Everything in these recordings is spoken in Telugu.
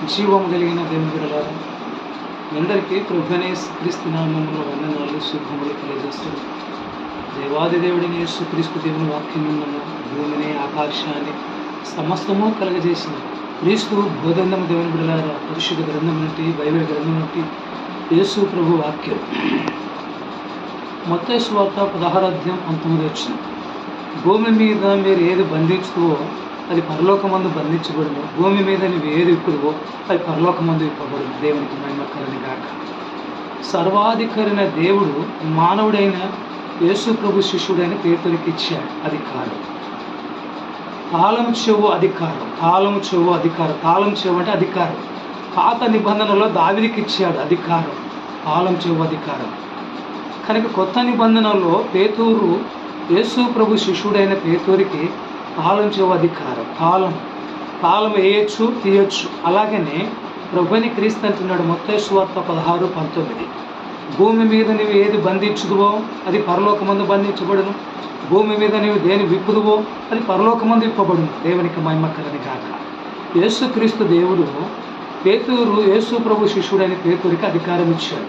జీవము కలిగిన దేవుని బిడ్డలారా, మీ అందరికీ ప్రభువైన యేసుక్రీస్తు నామములో వందనాలు, శుభములు తెలియజేస్తుంది. దేవాది దేవుడిని యేసుక్రీస్తు దేవుని వాక్యం విన్నాము. భూమిని, ఆకాశాన్ని సమస్తము కలగజేసిన క్రీస్తు బోధందము దేవుని బిడ్డలారా, పరిశుద్ధ గ్రంథం నుండి, బైబిల్ గ్రంథం నుండి యేసు ప్రభు వాక్యం. మత్తయి సువార్త 16:19. భూమి మీద మీరు ఏది బంధించువో అది పరలోకమందు బంధించబడును, భూమి మీద నువ్వు ఏది విప్పుదువో అది పరలోకమందు విప్పబడును. దేవునికి మహిమ కలుగును గాక. సర్వాధికారైన దేవుడు మానవుడైన యేసు ప్రభు శిష్యుడైన పేతురికి ఇచ్చాడు అధికారం. తాళము చెవు అధికారం, తాళము చెవు అధికారం. తాళం చెవు అంటే అధికారం. పాత నిబంధనలో దావీదుకి ఇచ్చాడు అధికారం, తాళం చెవు అధికారం. కనుక కొత్త నిబంధనలో పేతురు యేసు ప్రభు శిష్యుడైన పేతురికి తాళం చెవు అధికారం. తాళం వేయచ్చు, తీయచ్చు. అలాగనే ప్రభుని క్రీస్తు అంటున్నాడు మత్తయి సువార్త 16:19. భూమి మీద నువ్వు ఏది బంధించుదువో అది పరలోకమందు బంధించబడును, భూమి మీద నువ్వు దేని విప్పుదువో అది పరలోకమందు విప్పబడును. దేవునికి మహిమ కలుగును గాక. యేసుక్రీస్తు దేవుడు యేసు ప్రభు శిష్యుడైన పేతురికి అధికారం ఇచ్చాడు.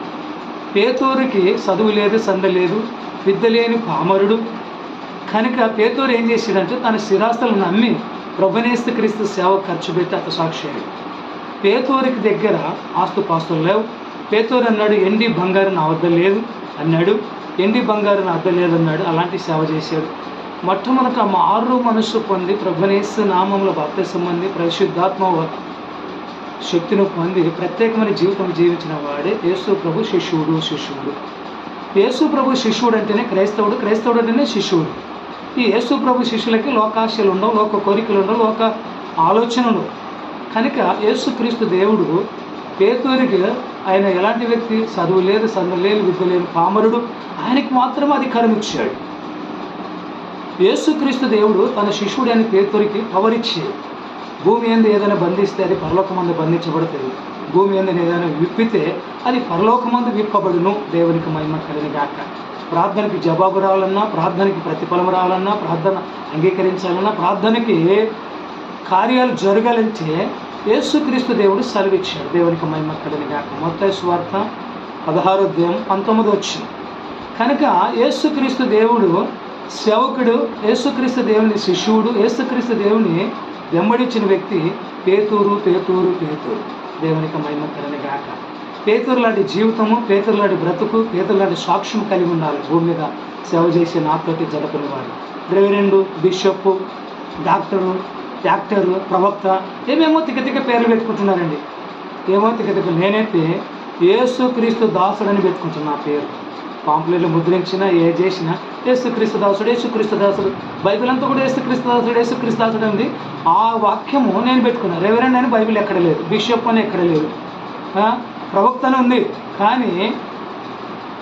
పేతురికి చదువు లేదు, సంద లేదు, విద్య లేని పామరుడు. కనుక పేతురు ఏం చేశాడంటే తన స్థిరాస్తులను అమ్మి ప్రభునేసుక్రీస్తు సేవ ఖర్చు పెట్టి అత సాక్షి అయ్యాడు. పేతురికి దగ్గర ఆస్తుపాస్తులు లేవు. పేతురు అన్నాడు, ఎండి బంగారు నా వద్ద లేదు అన్నాడు. ఎండి బంగారు నా వద్ద లేదు అన్నాడు. అలాంటి సేవ చేశాడు. మొట్టమొదట మారు మనస్సు పొంది ప్రభునేసు నామంలో బాప్తిసం పొంది పరిశుద్ధాత్మ శక్తిని పొంది ప్రత్యేకమైన జీవితం జీవించిన వాడే యేసు ప్రభు శిష్యుడు. యేసు ప్రభు శిష్యుడు అంటేనే క్రైస్తవుడు, క్రైస్తవుడు అంటేనే శిష్యుడు. ఈ యేసు ప్రభు శిష్యులకి లోకాశలు ఉండవు, లోక కోరికలు ఉండవు, లోక ఆలోచనలు. కనుక యేసుక్రీస్తు దేవుడు పేతురికి ఆయన ఎలాంటి వ్యక్తి? చదువు లేదు, సందు లేదు, విద్య లేదు, పామరుడు. ఆయనకి మాత్రమే అధికారం ఇచ్చాడు. యేసుక్రీస్తు దేవుడు తన శిష్యుడైన పేతురికి పవర్ ఇచ్చాడు. భూమి యందు ఏదైనా బంధిస్తే అది పరలోకమందు బంధించబడుతుంది, భూమి యందు ఏదైనా విప్పితే అది పరలోకమందు విప్పబడును. దేవునికి మహిమ కలుగును గాక. ప్రార్థనకి జవాబు రావాలన్నా, ప్రార్థనకి ప్రతిఫలం రావాలన్నా, ప్రార్థన అంగీకరించాలన్నా, ప్రార్థనకి కార్యాలు జరగాలంటే యేసుక్రీస్తు దేవుడు సెలవిచ్చాడు. దేవునికి మహిమ కలుగును గాక. మత్తయి సువార్త 16:19. కనుక యేసుక్రీస్తు దేవుడు సేవకుడు, యేసుక్రీస్తు దేవుని శిష్యుడు, యేసుక్రీస్తు దేవుని వెంబడించిన వ్యక్తి పేతురు. దేవునికి మహిమ కలుగును గాక. పేతురు లాంటి జీవితము, పేతురు లాంటి బ్రతుకు, పేతురు లాంటి సాక్ష్యం కలిగి ఉండాలి. భూమి మీద సేవ చేసే నాతోటి జరుపుని వారు రెవరెండు, బిషప్, డాక్టరు, యాక్టరు, ప్రవక్త, ఏమేమో తిక్క పేర్లు పెట్టుకుంటున్నారండి. ఏమో తిక్క. నేనైతే యేసుక్రీస్తు దాసుడని పెట్టుకుంటున్నా పేరు. పాంప్లెట్లు ముద్రించినా, ఏ చేసినా యేసుక్రీస్తు దాసుడు. బైబిల్ అంతా కూడా యేసుక్రీస్తు దాసుడు ఉంది. ఆ వాక్యము నేను పెట్టుకున్నా. రెవరెండ్ అని బైబిల్ ఎక్కడ లేదు, బిషప్ అని ఎక్కడ లేదు, ప్రవక్త అని ఉంది. కానీ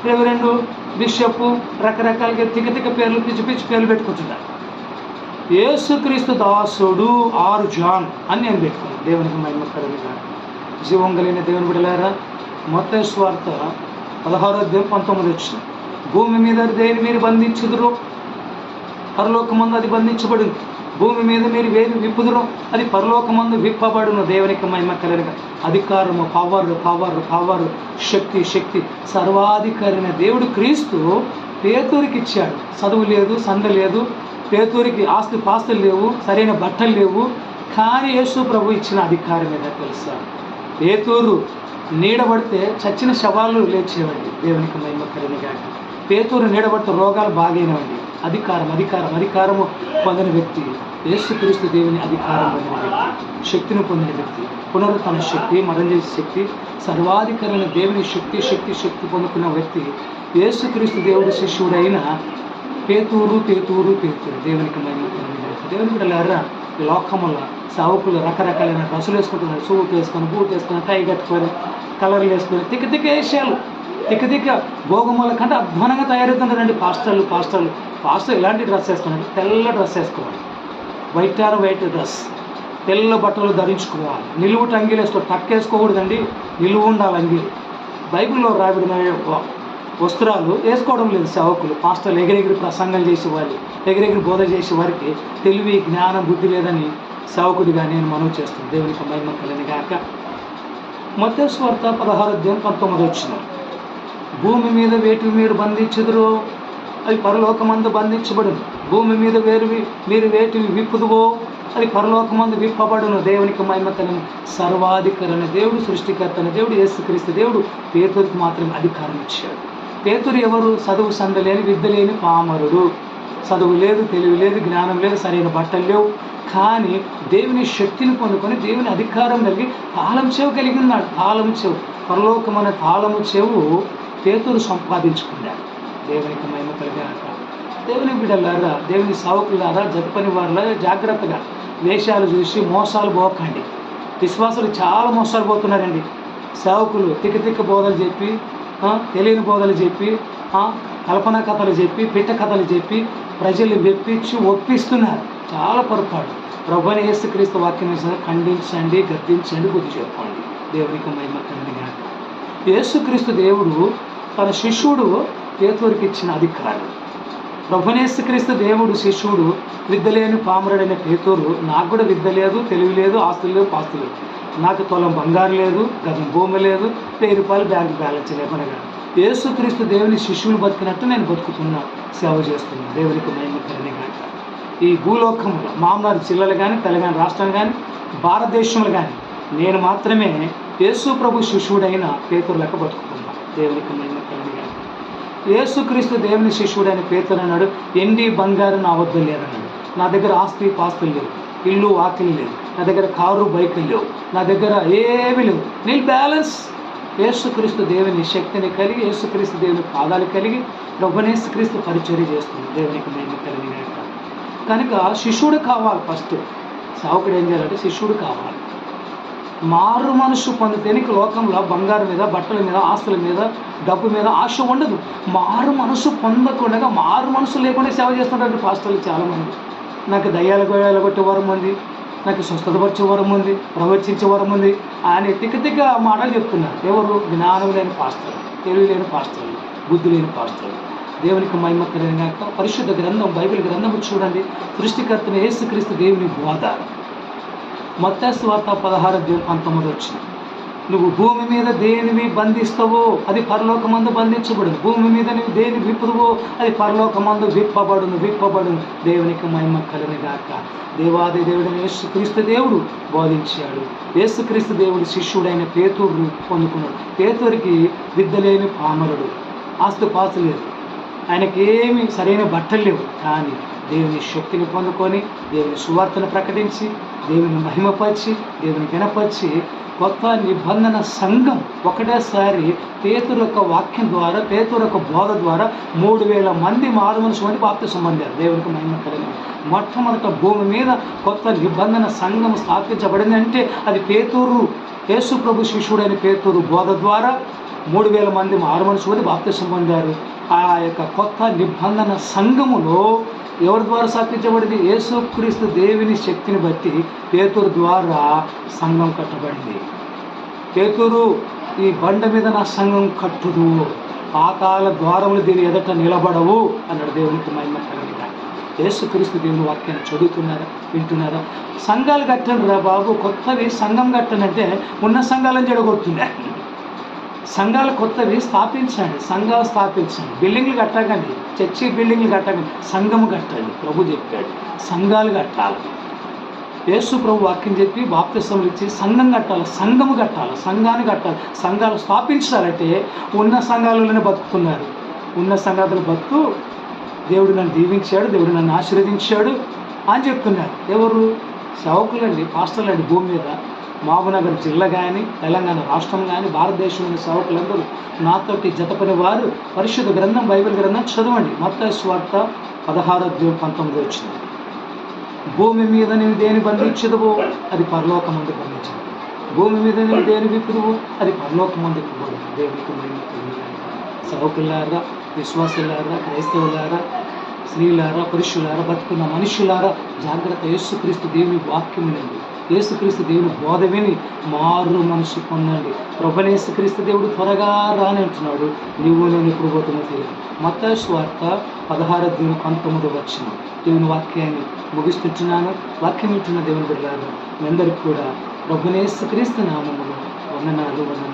రెవరెండు, బిషప్ రకరకాలుగా తిక్క పేర్లు, పిచ్చి పేర్లు పెట్టుకుంటున్నారు. యేసుక్రీస్తు దాసుడు జాన్ అని నేను పెట్టుకున్నాను. దేవునికి మహిమ కలుగును గాక. జీవం కలిగిన దేవుని బిడ్డలారా, మత్తయి సువార్త 16:19. భూమి మీద దేని మీరు బంధించుదురో పరలోకమందు అది బంధించబడును, భూమి మీద మీరు వేది విప్పుదురో అది పరలోకమందు విప్పబడును. దేవునికి మహిమ కలుగును. అధికారము, పవర్, శక్తి. సర్వాధికారైన దేవుడు క్రీస్తు పేతురికి ఇచ్చాడు. చదువు లేదు, సంద లేదు, పేతురికి పాస్తులు లేవు, సరైన బట్టలు లేవు. కానీ యేసు ప్రభు ఇచ్చిన అధికారం ఏదో తెలుసా? పేతురు నీడబడితే చచ్చిన శవాలు లేచేవండి. దేవునికి మహిమ కలుగును గాక. పేతురు నీడబడితే రోగాలు బాగైనవండి. అధికారము పొందిన వ్యక్తి యేసుక్రీస్తు దేవుని అధికారం పొందిన వ్యక్తి, శక్తిని పొందిన వ్యక్తి, పునరుత్థాన శక్తి, మరణం చేసే శక్తి, సర్వాధికారైన దేవుని శక్తి పొందుకున్న వ్యక్తి యేసుక్రీస్తు దేవుడి శిష్యుడైన పేతురు. దేవునికి మహిమ కలుగును గాక. దేవుని బిడ్డలారా, ఈ లోకముల సావుకులు రకరకాలైన డ్రెస్సులు వేసుకుంటున్నారు. సూట్ వేసుకొని, బూట్ వేసుకొని, టై కట్టుకొని, కలర్లు వేసుకొని, తిక్క వేషాలు, తిక్క భోగముల కంటే అధ్వానంగా తయారవుతున్నారండి పాస్టర్లు. ఇలాంటి డ్రెస్ వేసుకున్నారు. తెల్ల డ్రెస్ వేసుకోవాలి, వైట్ డ్రెస్, తెల్ల బట్టలు ధరించుకోవాలి. నిలువుట అంగీలు వేసుకోవాలి. టక్ వేసుకోకూడదండి, నిలువు ఉండాలి అంగీలు. బైబిల్లో రాబడిన వస్త్రాలు వేసుకోవడం లేదు సేవకులు, పాస్టర్లు. ఎగిరెగిరి ప్రసంగాలు చేసేవాళ్ళు, ఎగిరెగిరి బోధ చేసే వారికి తెలివి, జ్ఞానం, బుద్ధి లేదని సేవకుడిగా నేను మనవి చేస్తున్నాను. దేవునికి మహిమ కలుగును గాక. మత్తయి సువార్త 16:19. భూమి మీద వేటిని మీరు బంధించుదురో అది పరలోకమందు బంధించబడును, భూమి మీద మీరు వేటిని విప్పుదువో అది పరలోకమందు విప్పబడును. దేవునికి మహిమ కలుగును. సర్వాధికారైన దేవుడు, సృష్టికర్త దేవుడు, యేసుక్రీస్తు దేవుడు పేతురుకు మాత్రమే అధికారం ఇచ్చాడు. పేతురు ఎవరు? చదువు సంద లేని, విద్య లేని పామరుడు. చదువు లేదు, తెలివి లేదు, జ్ఞానం లేదు, సరైన బట్టలు లేవు. కానీ దేవుని శక్తిని పొందుకొని దేవుని అధికారం కలిగి తాళం చెవు కలిగి ఉన్నాడు. తాళం చెవు, పరలోకమైన తాళము చెవు పేతురు సంపాదించుకున్నాడు. దేవునికి మహిమ కలిగాక. దేవుని బిడ్డలారా, దేవుని సేవకులారా, జతపని వారులారా, జాగ్రత్తగా వేషాలు చూసి మోసాలు పోకండి. విశ్వాసులు చాలా మోసాలు పోతున్నారండి. సేవకులు తిక్క బోధలు చెప్పి, తెలియని బోధలు చెప్పి, కల్పన కథలు చెప్పి, పిట్ట కథలు చెప్పి ప్రజలు మెప్పించి ఒప్పిస్తున్నారు. చాలా పొరపాటు. ప్రభువైన యేసుక్రీస్తు వాక్యం ఖండించండి, గద్దించండి, బుద్ధి చెప్పండి. దేవునికి మహిమ కలిగాక. యేసుక్రీస్తు దేవుడు తన శిష్యుడు పేతురుకి ఇచ్చిన అధికారం. ప్రభువైన యేసుక్రీస్తు దేవుడు శిష్యుడు విద్య లేని పామరుడైన పేతురు, నాకు కూడా విద్య లేదు, తెలివి లేదు, ఆస్తులు లేవు, పాస్తులు లేవు, నాకు తులం బంగారు లేదు, గజం భూమి లేదు, 1000 రూపాయలు బ్యాంకు బ్యాలెన్స్ లేపనగా యేసుక్రీస్తు దేవుని శిష్యులు బతికినట్టు నేను బతుకుతున్నా, సేవ చేస్తున్నా. దేవునికి మహిమ కలిగాక. ఈ భూలోకంలో మామూలు జిల్లాలు కానీ, తెలంగాణ రాష్ట్రం కానీ, భారతదేశంలో కానీ నేను మాత్రమే యేసు ప్రభు శిష్యుడైన పేతురు లెక్క బతుకుతున్నా. దేవునికి మహిమ కలిగాక. యేసుక్రీస్తు దేవుని శిష్యుడైన పేతురు అన్నాడు, ఎండి బంగారు నా వద్ద లేదన్నాడు. నా దగ్గర ఆస్తి పాస్తులు లేవు, ఇల్లు వాకిలు లేవు, నా దగ్గర కారు బైకులు లేవు, నా దగ్గర ఏమీ లేవు. నేను బ్యాలెన్స్ యేసుక్రీస్తు దేవుని శక్తిని కలిగి, యేసుక్రీస్తు దేవుని పాదాలు కలిగి ప్రభువైన యేసుక్రీస్తు పరిచర్య చేస్తుంది. దేవునికి మహిమ కలిగాక. కనుక శిష్యుడు కావాలి. ఫస్ట్ సేవకుడు ఏం చేయాలంటే శిష్యుడు కావాలి. మారు మనసు పొందితేనే లోకంలో బంగారం మీద, బట్టల మీద, ఆస్తుల మీద, డబ్బు మీద ఆశ ఉండదు. మారు మనసు పొందకుండా, మారు మనసు లేకుండా సేవ చేస్తుంటారు పాస్టర్లు చాలామంది. నాకు దయ్యాలు గోయాలు కొట్టే వరం ఉంది, నాకు స్వస్థతపరిచే వరం ఉంది, ప్రవచించే వరం ఉంది అని తిక్క మాటలు చెప్తున్నారు. ఎవరు? జ్ఞానం లేని పాస్టర్లు, తెలివి లేని పాస్టర్లు, బుద్ధి లేని పాస్టర్లు. దేవునికి మహిమ కలిగాక. పరిశుద్ధ గ్రంథం, బైబిల్ గ్రంథం చూడండి. సృష్టికర్తన యేసుక్రీస్తు దేవుని బోధ. మత్తయి సువార్త 16:19. నువ్వు భూమి మీద దేనివి బంధిస్తావో అది పరలోకమందు బంధించబడును, భూమి మీద నువ్వు దేని విప్పుదువో అది పరలోకమందు విప్పబడును. దేవునికి మహిమ కలుగుగాక. దేవాది దేవుడైన యేసుక్రీస్తు దేవుడు బోధించాడు. యేసుక్రీస్తు దేవుడు శిష్యుడైన పేతురు పొందుకున్నాడు. పేతురికి విద్య లేని పామరుడు, ఆస్తుపాస్తు లేదు, ఆయనకి ఏమి సరైన బట్టలు లేవు. కానీ దేవుని శక్తిని పొందుకొని దేవుని సువార్తను ప్రకటించి, దేవుని మహిమపరిచి, దేవుని వినపరిచి కొత్త నిబంధన సంఘం ఒకటేసారి పేతురు యొక్క వాక్యం ద్వారా, పేతురు యొక్క బోధ ద్వారా 3000 మంది మారుమనసు మంది బాప్తిసం పొందారు. దేవునికి మహిమ కలిగింది. మొట్టమొదట భూమి మీద కొత్త నిబంధన సంఘం స్థాపించబడింది అంటే అది పేతురు, యేసు ప్రభు శిష్యుడైన పేతురు బోధ ద్వారా 3000 మంది మారుమనసు మంది బాప్తిసం పొందారు. ఆ యొక్క కొత్త నిబంధన సంఘములో ఎవరి ద్వారా స్థాపించబడింది? యేసుక్రీస్తు దేవుని శక్తిని బట్టి పేతురు ద్వారా సంఘం కట్టబడింది. పేతురు, ఈ బండ మీద నా సంఘం కట్టుదు, పాతాళ ద్వారములు దీని ఎదుట నిలబడవు అన్నాడు. దేవునికి మహిమ కలిగిన. యేసుక్రీస్తు దేవుని వాక్యాన్ని చదువుతున్నారా, వింటున్నారా? సంఘాలు కట్టండి రా బాబు, కొత్తవి సంఘం కట్టనంటే ఉన్న సంఘాలను చెడగొడుతుండే. సంఘాలు కొత్తవి స్థాపించండి, సంఘాలు స్థాపించండి. బిల్డింగ్లు కట్టకండి, చర్చి బిల్డింగ్లు కట్టకండి, సంఘము కట్టండి. ప్రభు చెప్పాడు సంఘాలు కట్టాలి. యేసు ప్రభు వాక్యం చెప్పి బాప్తిసములు ఇచ్చి సంఘం కట్టాలి, సంఘము కట్టాలి, సంఘాన్ని కట్టాలి. సంఘాలు స్థాపించాలంటే ఉన్న సంఘాలలోనే బతుకుతున్నారు. ఉన్న సంఘాలు బతుకు దేవుడు నన్ను దీవించాడు, దేవుడు నన్ను ఆశీర్వదించాడు అని చెప్తున్నారు. ఎవరు? సేవకులండి, పాస్టర్లండి. భూమి మీద మహబూబ్నగర్ జిల్లా కానీ, తెలంగాణ రాష్ట్రం కానీ, భారతదేశంలోని సేవకులందరూ నాతోటి జతపని వారు పరిశుద్ధ గ్రంథం, బైబిల్ గ్రంథం చదవండి. మత్తయి సువార్త 16:19. భూమి మీద నువ్వు దేని బంధించదువో అది పరలోకమందు బంధించదు, భూమి మీద నువ్వు దేని విప్పుదువో అది పరలోకమందు విప్పబడును. దేవునికి మహిమ కలుగుగాక. సేవకులారా, విశ్వాసులారా, క్రైస్తవులారా, స్త్రీలారా, పురుషులారా, బతుకున్న మనుషులారా, జాగ్రత్త. యేసుక్రీస్తు దేవుని వాక్యం వినండి, యేసుక్రీస్తు దేవుని బోధ విని మారు మనసు పొందండి. ప్రభువైన యేసుక్రీస్తు దేవుడు త్వరగా రాని అంటున్నాడు. నువ్వు నేను ఎప్పుడు పోతున్నా తెలియదు. మత్తయి సువార్త 16:19. దేవుని వాక్యాన్ని ముగిస్తుంటున్నాను. వాక్యం వింటున్న దేవుని బిడ్డలారా, మీ అందరికీ కూడా ప్రభువైన యేసుక్రీస్తు నామములో వందనాలు వందనాలు.